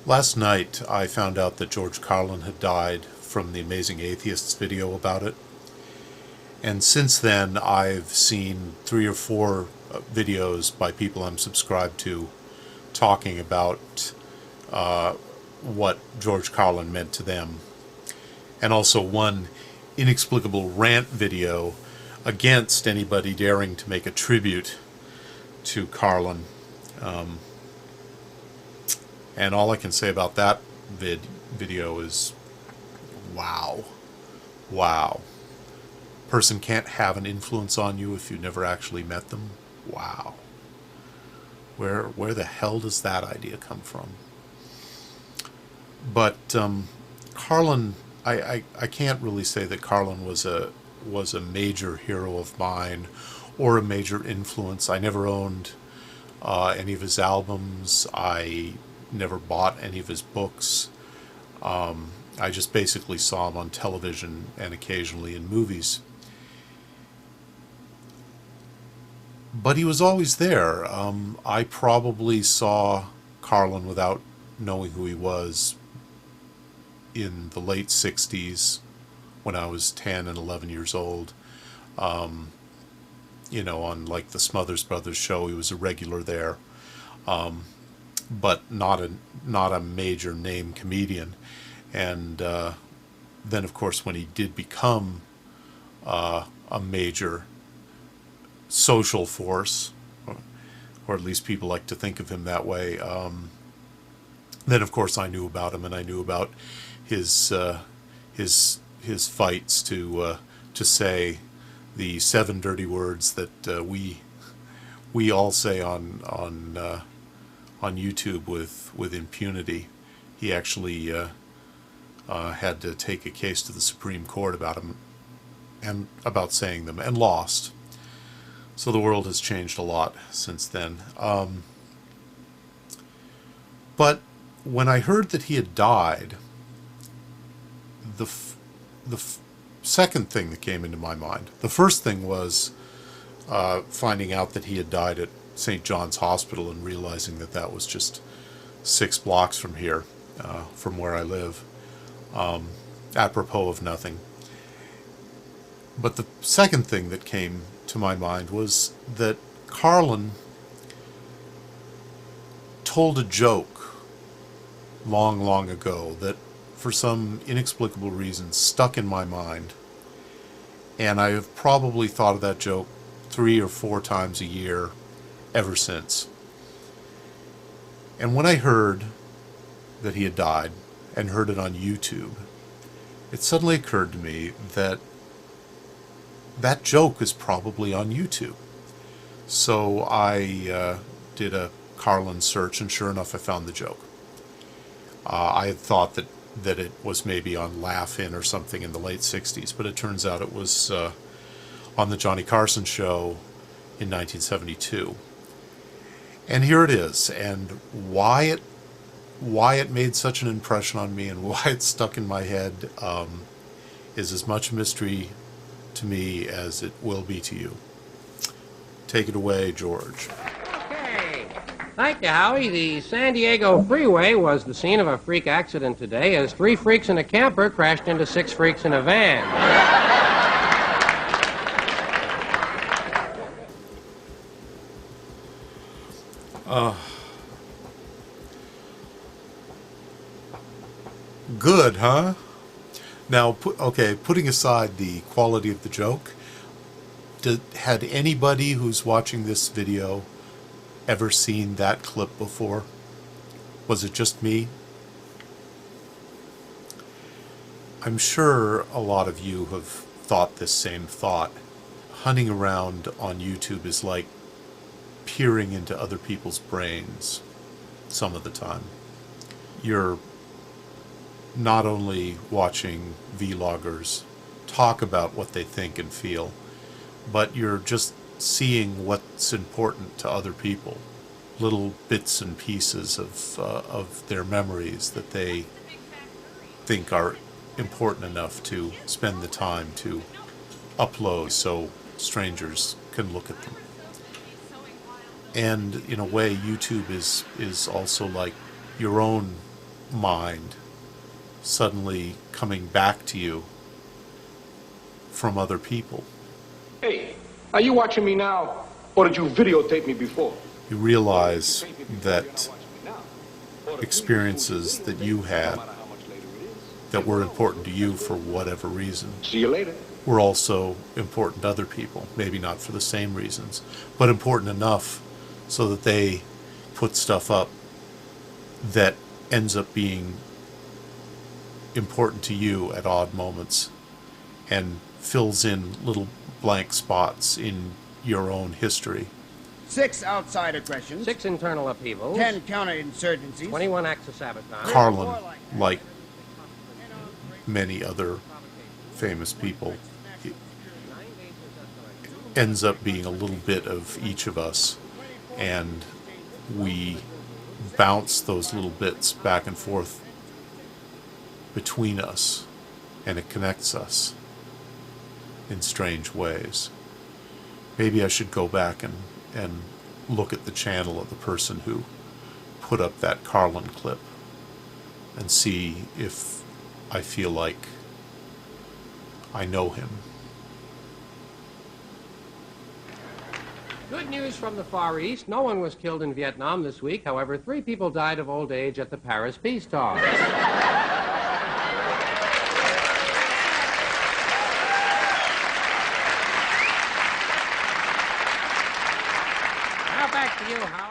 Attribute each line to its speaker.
Speaker 1: Last night I found out that George Carlin had died from the Amazing Atheists video about it. And since then I've seen 3 or 4 videos by people I'm subscribed to talking about what George Carlin meant to them. And also one inexplicable rant video against anybody daring to make a tribute to Carlin. And all I can say about that video is, wow. Wow. Person can't have an influence on you if you never actually met them. Wow. Where the hell does that idea come from? But Carlin, I can't really say that Carlin was a major hero of mine or a major influence. I never owned any of his albums. I never bought any of his books. I just basically saw him on television and occasionally in movies. But he was always there. I probably saw Carlin without knowing who he was in the late 60s when I was 10 and 11 years old. You know, on like the Smothers Brothers show, he was a regular there. But not a major name comedian. And then, of course, when he did become a major social force, or at least people like to think of him that way, then, of course, I knew about him, and I knew about his fights to say the 7 dirty words that we all say on YouTube with impunity. He actually had to take a case to the Supreme Court about him and about saying them, and lost. So the world has changed a lot since then. But when I heard that he had died, the second thing that came into my mind, the first thing was finding out that he had died at St. John's Hospital and realizing that that was just 6 blocks from here, from where I live, apropos of nothing. But the second thing that came to my mind was that Carlin told a joke long, long ago that for some inexplicable reason stuck in my mind, and I have probably thought of that joke 3 or 4 times a year ever since. And when I heard that he had died and heard it on YouTube, it suddenly occurred to me that that joke is probably on YouTube. So I did a Carlin search, and sure enough I found the joke. I had thought that it was maybe on Laugh-In or something in the late 60s, but it turns out it was on the Johnny Carson show in 1972. And here it is, and why it made such an impression on me and why it stuck in my head is as much a mystery to me as it will be to you. Take it away, George.
Speaker 2: Okay. Thank you, Howie. The San Diego freeway was the scene of a freak accident today as 3 freaks in a camper crashed into 6 freaks in a van.
Speaker 1: Good, huh? Now, putting aside the quality of the joke, had anybody who's watching this video ever seen that clip before? Was it just me? I'm sure a lot of you have thought this same thought. Hunting around on YouTube is like peering into other people's brains some of the time. You're not only watching vloggers talk about what they think and feel, but you're just seeing what's important to other people, little bits and pieces of their memories that they think are important enough to spend the time to upload so strangers can look at them. And in a way, YouTube is also like your own mind suddenly coming back to you from other people.
Speaker 3: Hey, are you watching me now, or did you videotape me before?
Speaker 1: You realize that experiences that you had that were important to you for whatever reason
Speaker 3: See you later.
Speaker 1: were also important to other people. Maybe not for the same reasons, but important enough so that they put stuff up that ends up being important to you at odd moments and fills in little blank spots in your own history.
Speaker 4: 6 outside aggressions,
Speaker 2: 6 internal upheavals,
Speaker 4: 10 counterinsurgencies,
Speaker 2: 21 acts of sabotage.
Speaker 1: Carlin, like many other famous people, ends up being a little bit of each of us, and we bounce those little bits back and forth between us, and it connects us in strange ways. Maybe I should go back and look at the channel of the person who put up that Carlin clip and see if I feel like I know him.
Speaker 2: Good news from the Far East. No one was killed in Vietnam this week. However, 3 people died of old age at the Paris peace talks. Now back to you, Howard.